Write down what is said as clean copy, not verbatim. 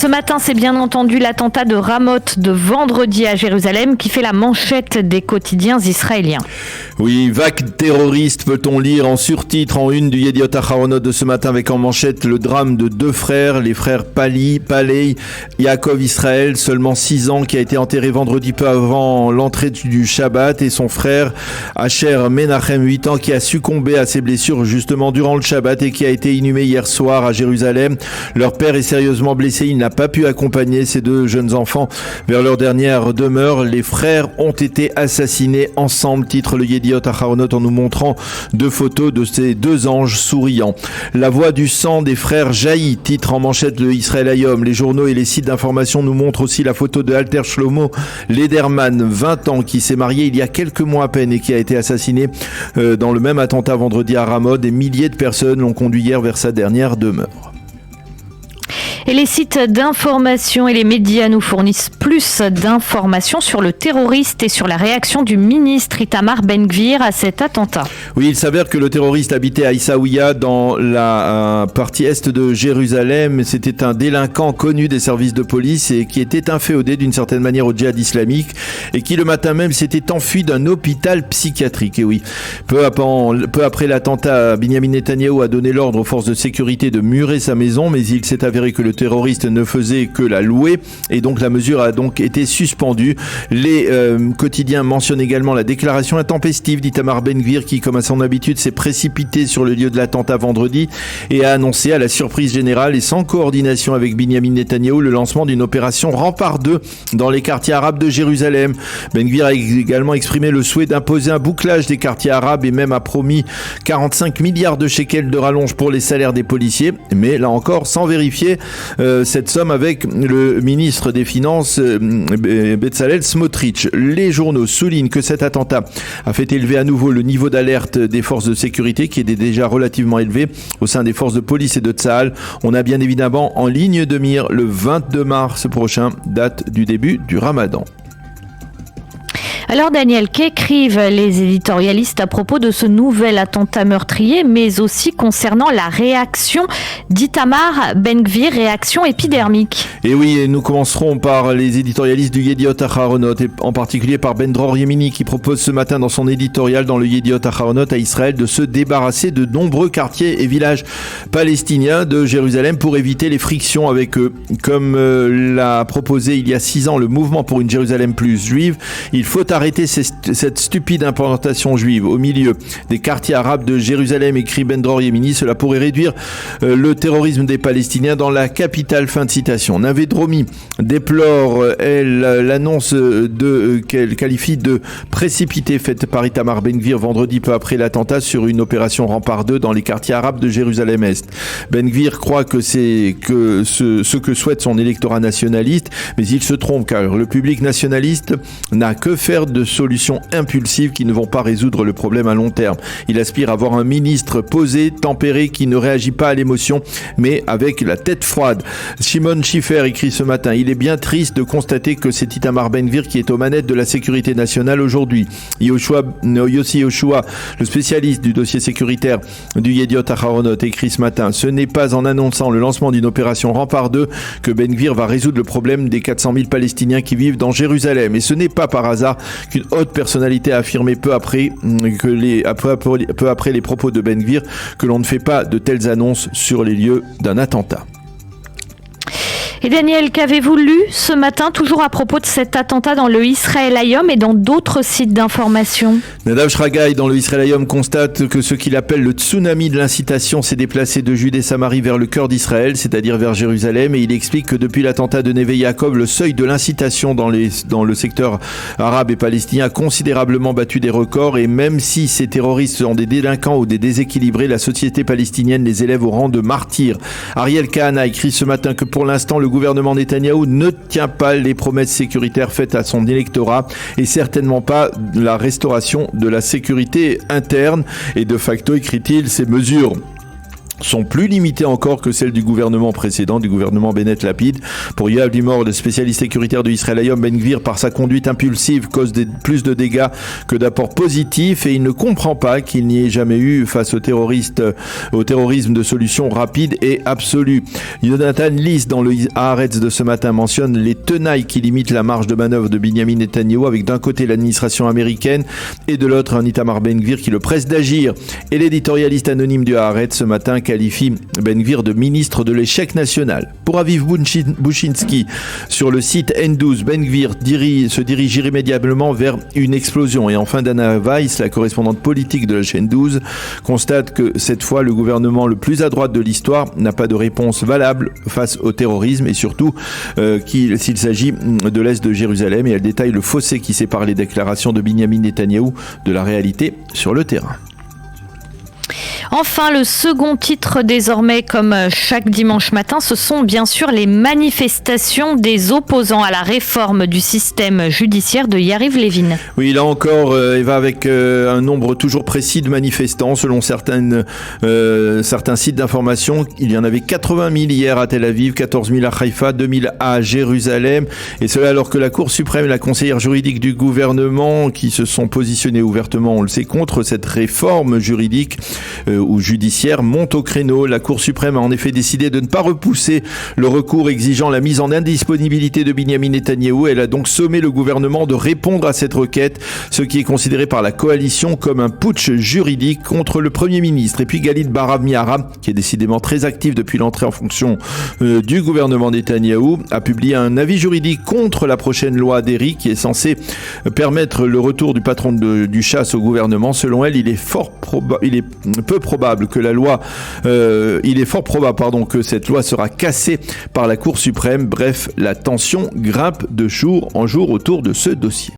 ce matin, c'est bien entendu l'attentat de Ramot de vendredi à Jérusalem qui fait la manchette des quotidiens israéliens. Oui, vague terroriste, peut-on lire en surtitre en une du Yediot Aharonot de ce matin avec en manchette le drame de deux frères, les frères Palei, Yaakov Israël, seulement 6 ans, qui a été enterré vendredi peu avant l'entrée du Shabbat, et son frère Asher Menachem, 8 ans, qui a succombé à ses blessures justement durant le Shabbat et qui a été inhumé hier soir à Jérusalem. Leur père est sérieusement blessé, il n'a pas pu accompagner ces deux jeunes enfants vers leur dernière demeure. Les frères ont été assassinés ensemble, titre le Yediot Aharonot en nous montrant 2 photos de ces 2 anges souriants. La voix du sang des frères jaillit, titre en manchette le Israël Hayom. Les journaux et les sites d'information nous montrent aussi la photo de Alter Shlomo Lederman, 20 ans, qui s'est marié il y a quelques mois à peine et qui a été assassiné dans le même attentat vendredi à Ramot. Des milliers de personnes l'ont conduit hier vers sa dernière demeure. Et les sites d'information et les médias nous fournissent plus d'informations sur le terroriste et sur la réaction du ministre Itamar Ben-Gvir à cet attentat. Oui, il s'avère que le terroriste habitait à Issaouia dans la partie est de Jérusalem. C'était un délinquant connu des services de police et qui était inféodé d'une certaine manière au djihad islamique et qui le matin même s'était enfui d'un hôpital psychiatrique. Et oui, peu après l'attentat, Binyamin Netanyahou a donné l'ordre aux forces de sécurité de murer sa maison, mais il s'est avéré que le terroriste ne faisait que la louer et donc la mesure a donc été suspendue. Les quotidiens mentionnent également la déclaration intempestive d'Itamar Ben-Gvir qui, comme à son habitude, s'est précipité sur le lieu de l'attentat vendredi et a annoncé à la surprise générale et sans coordination avec Binyamin Netanyahou le lancement d'une opération Rempart 2 dans les quartiers arabes de Jérusalem. Ben-Gvir a également exprimé le souhait d'imposer un bouclage des quartiers arabes et même a promis 45 milliards de shekels de rallonge pour les salaires des policiers, mais là encore sans vérifier cette somme avec le ministre des Finances Bezalel Smotrich. Les journaux soulignent que cet attentat a fait élever à nouveau le niveau d'alerte des forces de sécurité qui était déjà relativement élevé au sein des forces de police et de Tsahal. On a bien évidemment en ligne de mire le 22 mars prochain, date du début du Ramadan. Alors Daniel, qu'écrivent les éditorialistes à propos de ce nouvel attentat meurtrier, mais aussi concernant la réaction d'Itamar Ben-Gvir, réaction épidermique? Et oui, et nous commencerons par les éditorialistes du Yediot Aharonot, et en particulier par Ben Dror Yemini qui propose ce matin dans son éditorial dans le Yediot Aharonot à Israël de se débarrasser de nombreux quartiers et villages palestiniens de Jérusalem pour éviter les frictions avec eux. Comme l'a proposé il y a 6 ans le mouvement pour une Jérusalem plus juive, il faut arrêter cette stupide implantation juive au milieu des quartiers arabes de Jérusalem, écrit Ben Dror Yemini. Cela pourrait réduire le terrorisme des Palestiniens dans la capitale. Fin de citation. Navé Dromi déplore l'annonce qu'elle qualifie de précipitée faite par Itamar Ben-Gvir vendredi peu après l'attentat sur une opération Rempart 2 dans les quartiers arabes de Jérusalem-Est. Ben-Gvir croit que c'est ce que souhaite son électorat nationaliste, mais il se trompe car le public nationaliste n'a que faire de solutions impulsives qui ne vont pas résoudre le problème à long terme. Il aspire à avoir un ministre posé, tempéré, qui ne réagit pas à l'émotion, mais avec la tête froide. Shimon Schiffer écrit ce matin: il est bien triste de constater que c'est Itamar Ben-Gvir qui est aux manettes de la sécurité nationale aujourd'hui. Yossi Yoshua, le spécialiste du dossier sécuritaire du Yediot Aharonot, écrit ce matin: ce n'est pas en annonçant le lancement d'une opération Rempart 2 que Ben-Gvir va résoudre le problème des 400 000 Palestiniens qui vivent dans Jérusalem. Et ce n'est pas par hasard qu'une haute personnalité a affirmé peu après les propos de Ben-Gvir que l'on ne fait pas de telles annonces sur les lieux d'un attentat. Et Daniel, qu'avez-vous lu ce matin, toujours à propos de cet attentat dans le Israël Hayom et dans d'autres sites d'information? Nadav Shragai, dans le Israël Hayom, constate que ce qu'il appelle le tsunami de l'incitation s'est déplacé de Judée Samarie vers le cœur d'Israël, c'est-à-dire vers Jérusalem, et il explique que depuis l'attentat de Neve Yaakov, le seuil de l'incitation dans le secteur arabe et palestinien a considérablement battu des records, et même si ces terroristes sont des délinquants ou des déséquilibrés, la société palestinienne les élève au rang de martyrs. Ariel Kahana écrit ce matin que pour l'instant, le gouvernement Netanyahou ne tient pas les promesses sécuritaires faites à son électorat et certainement pas la restauration de la sécurité interne. Et de facto, écrit-il, ces mesures sont plus limitées encore que celles du gouvernement précédent, du gouvernement Bennett-Lapid. Pour Yoav Limor, le spécialiste sécuritaire de Israël Hayom, Ben Gvir, par sa conduite impulsive, cause plus de dégâts que d'apports positifs, et il ne comprend pas qu'il n'y ait jamais eu, face au terrorisme, de solution rapide et absolue. Jonathan Liss, dans le Haaretz de ce matin, mentionne les tenailles qui limitent la marge de manœuvre de Binyamin Netanyahou, avec d'un côté l'administration américaine et de l'autre un Itamar Ben Gvir qui le presse d'agir. Et l'éditorialiste anonyme du Haaretz ce matin qualifie Ben Gvir de ministre de l'échec national. Pour Aviv Bouchinski, sur le site N12, Ben Gvir se dirige irrémédiablement vers une explosion. Et enfin, Dana Weiss, la correspondante politique de la chaîne 12, constate que cette fois, le gouvernement le plus à droite de l'histoire n'a pas de réponse valable face au terrorisme, et surtout s'il s'agit de l'Est de Jérusalem. Et elle détaille le fossé qui sépare les déclarations de Binyamin Netanyahou de la réalité sur le terrain. Enfin, le second titre désormais, comme chaque dimanche matin, ce sont bien sûr les manifestations des opposants à la réforme du système judiciaire de Yariv Levin. Oui, là encore, Eva, avec un nombre toujours précis de manifestants. Selon certains sites d'information, il y en avait 80 000 hier à Tel Aviv, 14 000 à Haïfa, 2 000 à Jérusalem. Et cela alors que la Cour suprême et la conseillère juridique du gouvernement, qui se sont positionnés ouvertement, on le sait, contre cette réforme juridique ou judiciaire, monte au créneau. La Cour suprême a en effet décidé de ne pas repousser le recours exigeant la mise en indisponibilité de Binyamin Netanyahou. Elle a donc sommé le gouvernement de répondre à cette requête, ce qui est considéré par la coalition comme un putsch juridique contre le Premier ministre. Et puis Galid Barab-Miara, qui est décidément très actif depuis l'entrée en fonction du gouvernement Netanyahou, a publié un avis juridique contre la prochaine loi Deri qui est censée permettre le retour du patron du chasse au gouvernement. Selon elle, il est peu probable que que cette loi sera cassée par la Cour suprême. Bref, la tension grimpe de jour en jour autour de ce dossier.